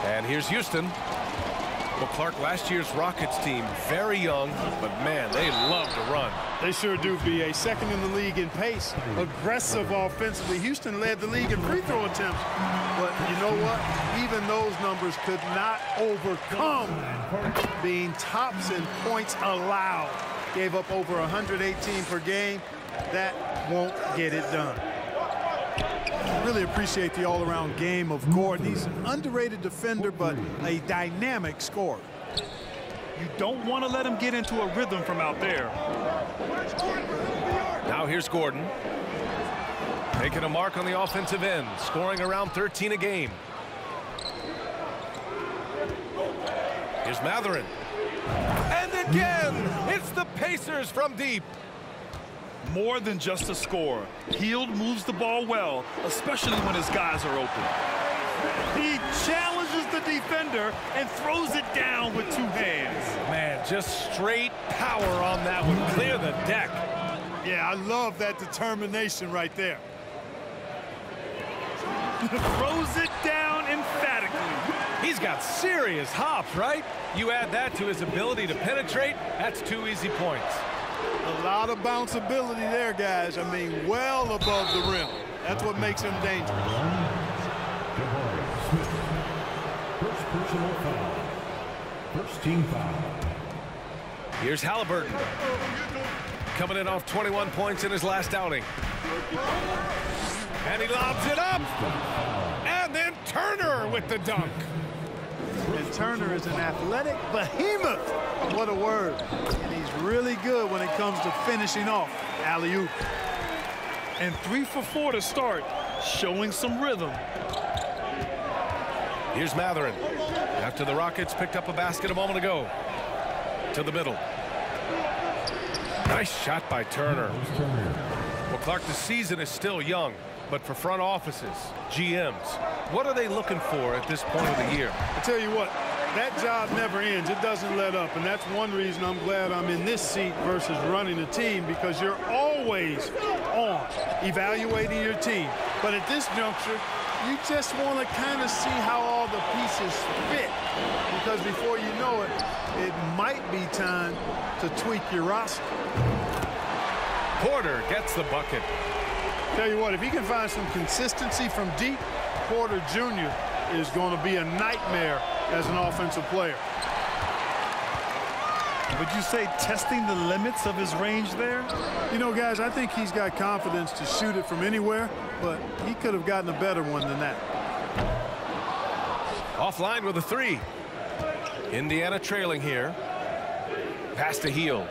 And here's Houston. Well, Clark, last year's Rockets team, very young, but man, they love to run. They sure do, B.A. Second in the league in pace. Aggressive offensively. Houston led the league in free throw attempts. But you know what? Even those numbers could not overcome being tops in points allowed. Gave up over 118 per game. That won't get it done. Really appreciate the all-around game of Gordon. He's an underrated defender, but a dynamic scorer. You don't want to let him get into a rhythm from out there. Now here's Gordon. Taking a mark on the offensive end, scoring around 13 a game. Here's Mathurin. And again, it's the Pacers from deep. More than just a score. Hield moves the ball well, especially when his guys are open. He challenges the defender and throws it down with two hands. Man, just straight power on that one. Clear the deck. Yeah, I love that determination right there. Throws it down emphatically. He's got serious hops, right? You add that to his ability to penetrate, that's 2 easy points. A lot of bounceability there, guys. I mean, well above the rim. That's what makes him dangerous. First personal foul. First team foul. Here's Halliburton. Coming in off 21 points in his last outing. And he lobs it up. And then Turner with the dunk. And Turner is an athletic behemoth. What a word. And he's really good when it comes to finishing off alley-oop. And 3 for 4 to start, showing some rhythm. Here's Mathurin. After the Rockets picked up a basket a moment ago. To the middle. Nice shot by Turner. Well, Clark, the season is still young, but for front offices, GMs, what are they looking for at this point of the year? I tell you what, that job never ends. It doesn't let up, and that's one reason I'm glad I'm in this seat versus running a team, because you're always on evaluating your team. But at this juncture, you just want to kind of see how all the pieces fit, because before you know it, it might be time to tweak your roster. Porter gets the bucket. Tell you what, if he can find some consistency from deep, Porter Jr. is going to be a nightmare as an offensive player. Would you say testing the limits of his range there? You know, guys, I think he's got confidence to shoot it from anywhere, but he could have gotten a better one than that. Offline with a 3. Indiana trailing here. Pass to Hield.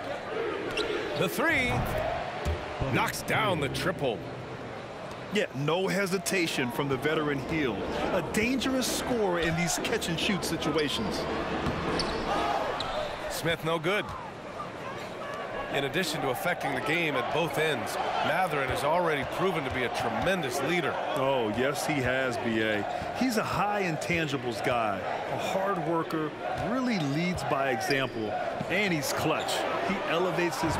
The 3 knocks down the triple. Yeah, no hesitation from the veteran Hield. A dangerous scorer in these catch-and-shoot situations. Smith no good. In addition to affecting the game at both ends, Mathurin has already proven to be a tremendous leader. Oh, yes, he has, B.A. He's a high intangibles guy, a hard worker, really leads by example, and he's clutch. He elevates his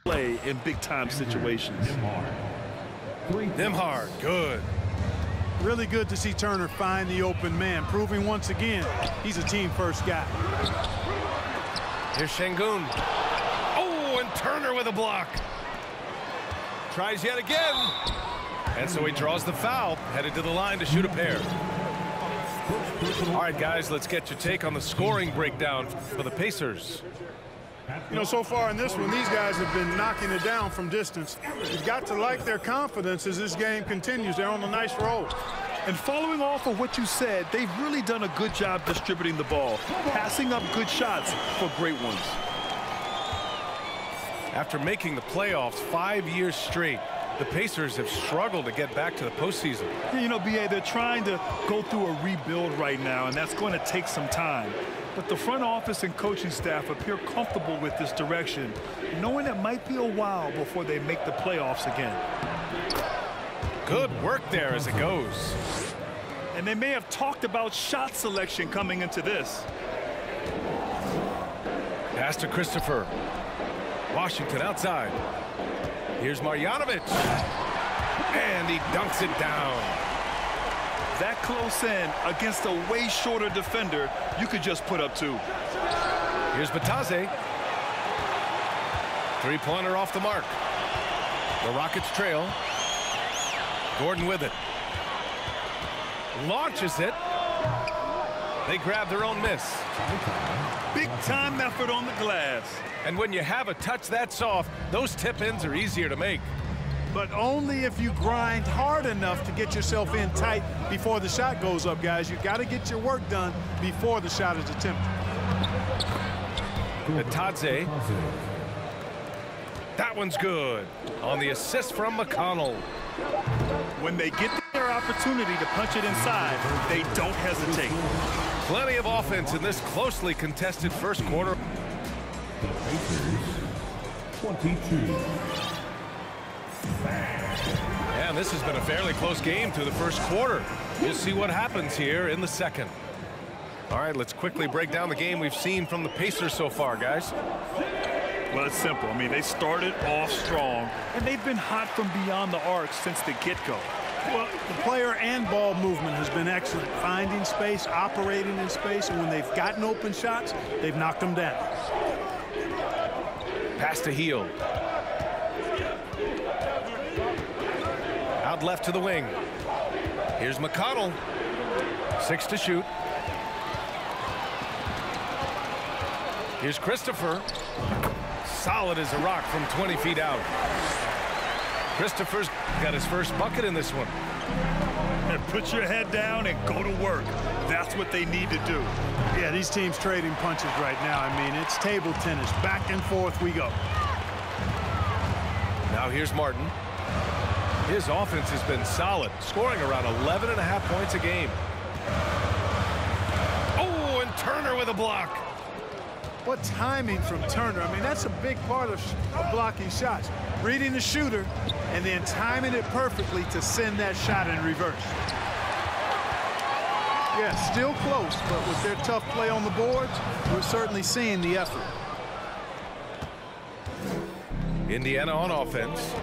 play in big-time situations. Nembhard, good. Really good to see Turner find the open man, proving once again he's a team-first guy. Here's Şengün. Oh, and Turner with a block. Tries yet again. And so he draws the foul, headed to the line to shoot a pair. All right, guys, let's get your take on the scoring breakdown for the Pacers. You know, so far in this one, these guys have been knocking it down from distance. You've got to like their confidence as this game continues. They're on a nice roll. And following off of what you said, they've really done a good job distributing the ball, passing up good shots for great ones. After making the playoffs 5 years straight, the Pacers have struggled to get back to the postseason. You know, B.A., they're trying to go through a rebuild right now, and that's going to take some time. But the front office and coaching staff appear comfortable with this direction, knowing it might be a while before they make the playoffs again. Good work there as it goes. And they may have talked about shot selection coming into this. Pass to Christopher. Washington outside. Here's Marjanovic. And he dunks it down. That close in against a way shorter defender, you could just put up 2. Here's Batase. Three-pointer off the mark. The Rockets trail. Gordon with it. Launches it. They grab their own miss. Big time effort on the glass. And when you have a touch that soft, those tip-ins are easier to make. But only if you grind hard enough to get yourself in tight before the shot goes up, guys. You got to get your work done before the shot is attempted. Batadze. That one's good. On the assist from McConnell. When they get their opportunity to punch it inside, they don't hesitate. Plenty of offense in this closely contested first quarter. The Pacers, 22. And this has been a fairly close game through the first quarter. You'll see what happens here in the second. All right, let's quickly break down the game we've seen from the Pacers so far, guys. Well, it's simple. I mean, they started off strong, and they've been hot from beyond the arc since the get-go. Well, the player and ball movement has been excellent. Finding space, operating in space, and when they've gotten open shots, they've knocked them down. Pass to Hield. Out left to the wing. Here's McConnell. 6 to shoot. Here's Christopher. Solid as a rock from 20 feet out. Christopher's got his first bucket in this one. And put your head down and go to work. That's what they need to do. Yeah, these teams trading punches right now. I mean, it's table tennis. Back and forth we go. Now here's Martin. His offense has been solid, scoring around 11.5 points a game. Oh, and Turner with a block. What timing from Turner. I mean, that's a big part of blocking shots. Reading the shooter and then timing it perfectly to send that shot in reverse. Yeah, still close, but with their tough play on the boards, we're certainly seeing the effort. Indiana on offense.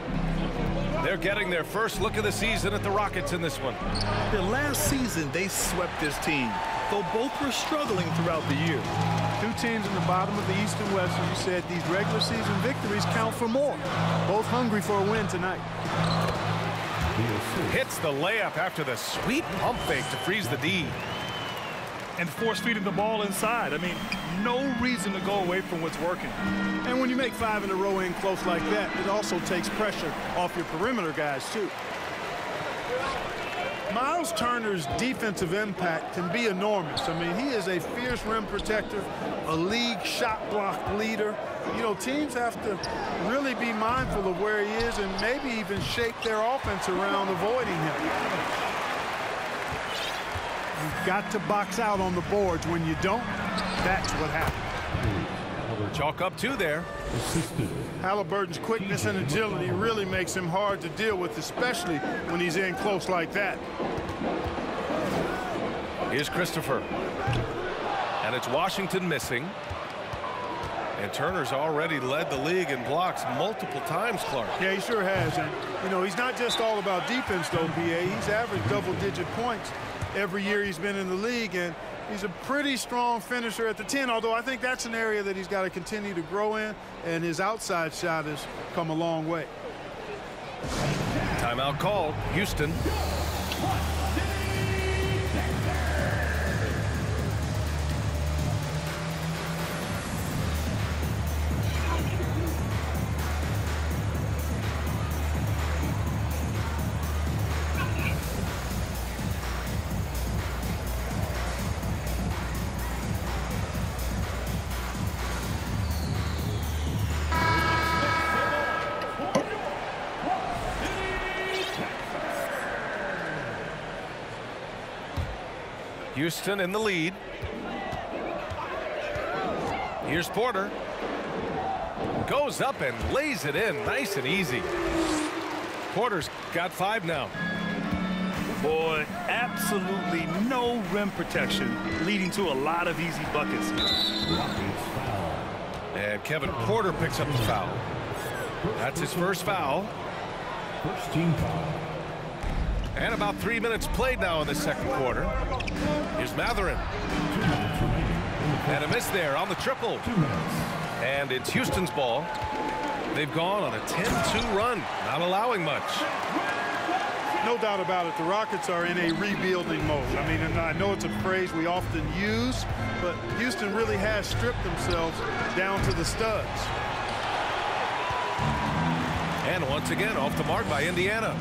They're getting their first look of the season at the Rockets in this one. The last season, they swept this team, though both were struggling throughout the year. 2 teams in the bottom of the East and West, and you said these regular season victories count for more. Both hungry for a win tonight. Hits the layup after the sweet pump fake to freeze the D. And force-feeding the ball inside. I mean, no reason to go away from what's working. And when you make 5 in a row in close like that, it also takes pressure off your perimeter guys, too. Miles Turner's defensive impact can be enormous. I mean, he is a fierce rim protector, a league shot block leader. You know, teams have to really be mindful of where he is and maybe even shape their offense around avoiding him. You've got to box out on the boards. When you don't, that's what happens. Chalk up 2 there. Halliburton's quickness and agility really makes him hard to deal with, especially when he's in close like that. Here's Christopher. And it's Washington missing. And Turner's already led the league in blocks multiple times, Clark. Yeah, he sure has. And, you know, he's not just all about defense, though, PA. He's averaged double-digit points every year he's been in the league. And he's a pretty strong finisher at the 10, although I think that's an area that he's got to continue to grow in, and his outside shot has come a long way. Timeout called. Houston. Houston in the lead. Here's Porter. Goes up and lays it in nice and easy. Porter's got 5 now. Boy, absolutely no rim protection, leading to a lot of easy buckets. And Kevin Porter picks up the foul. That's his first foul. First team foul. And about 3 minutes played now in the second quarter. Here's Mathurin. 2 minutes remaining. And a miss there on the triple. 2 minutes. And it's Houston's ball. They've gone on a 10-2 run, not allowing much. No doubt about it, the Rockets are in a rebuilding mode. I mean, and I know it's a phrase we often use, but Houston really has stripped themselves down to the studs. And once again, off the mark by Indiana.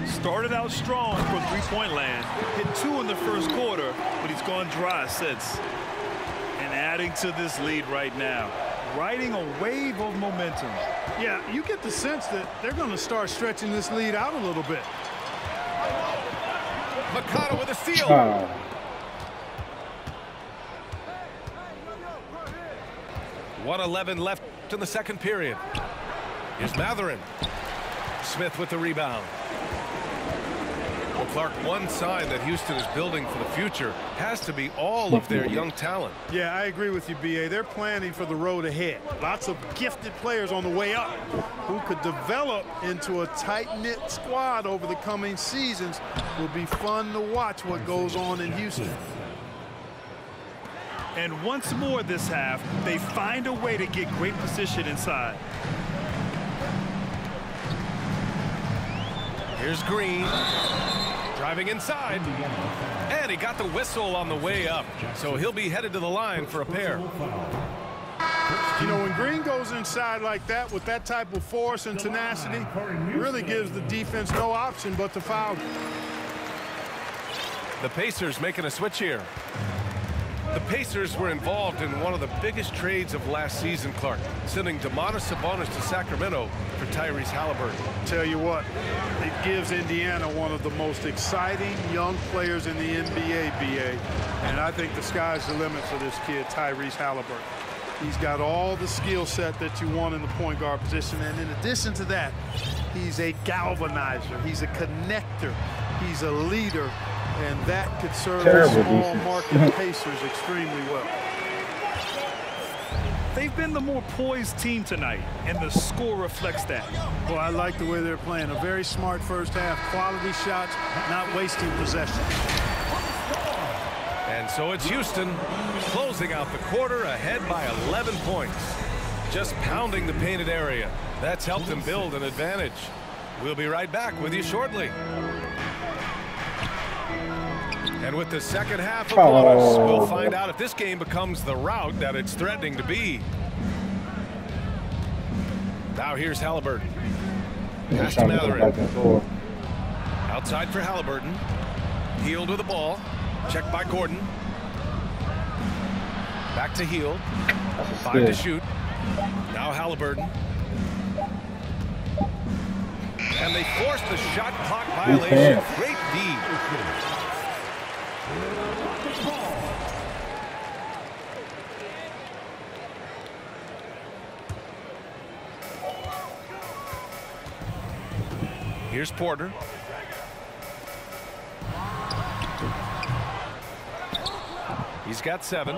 Started out strong from three-point land, hit 2 in the first quarter, but he's gone dry since. And adding to this lead right now, riding a wave of momentum. Yeah, you get the sense that they're going to start stretching this lead out a little bit. Makata with a steal. 1:11 left in the second period. Here's Mathurin. Smith with the rebound. Well, Clark, one sign that Houston is building for the future has to be all of their young talent. Yeah, I agree with you, B.A. They're planning for the road ahead. Lots of gifted players on the way up who could develop into a tight-knit squad over the coming seasons. Will be fun to watch what goes on in Houston. And once more this half, they find a way to get great position inside. Here's Green. Driving inside. And he got the whistle on the way up. So he'll be headed to the line for a pair. You know, when Green goes inside like that with that type of force and tenacity, it really gives the defense no option but to foul. The Pacers making a switch here. The Pacers were involved in one of the biggest trades of last season, Clark, sending Domantas Sabonis to Sacramento for Tyrese Halliburton. Tell you what, it gives Indiana one of the most exciting young players in the NBA, B.A. And I think the sky's the limit for this kid, Tyrese Halliburton. He's got all the skill set that you want in the point guard position. And in addition to that, he's a galvanizer. He's a connector. He's a leader. And that could serve the small market Pacers extremely well. They've been the more poised team tonight, and the score reflects that. Well, I like the way they're playing. A very smart first half, quality shots, not wasting possession. And so it's Houston closing out the quarter ahead by 11 points. Just pounding the painted area. That's helped them build an advantage. We'll be right back with you shortly. And with the second half upon us, we'll find out if this game becomes the rout that it's threatening to be. Now here's Halliburton. Pass to Mathurin. Outside for Halliburton. Hield with the ball. Checked by Gordon. Back to Hield. 5 to shoot. Now Halliburton. And they force the shot clock violation. Great D. Here's Porter. He's got 7.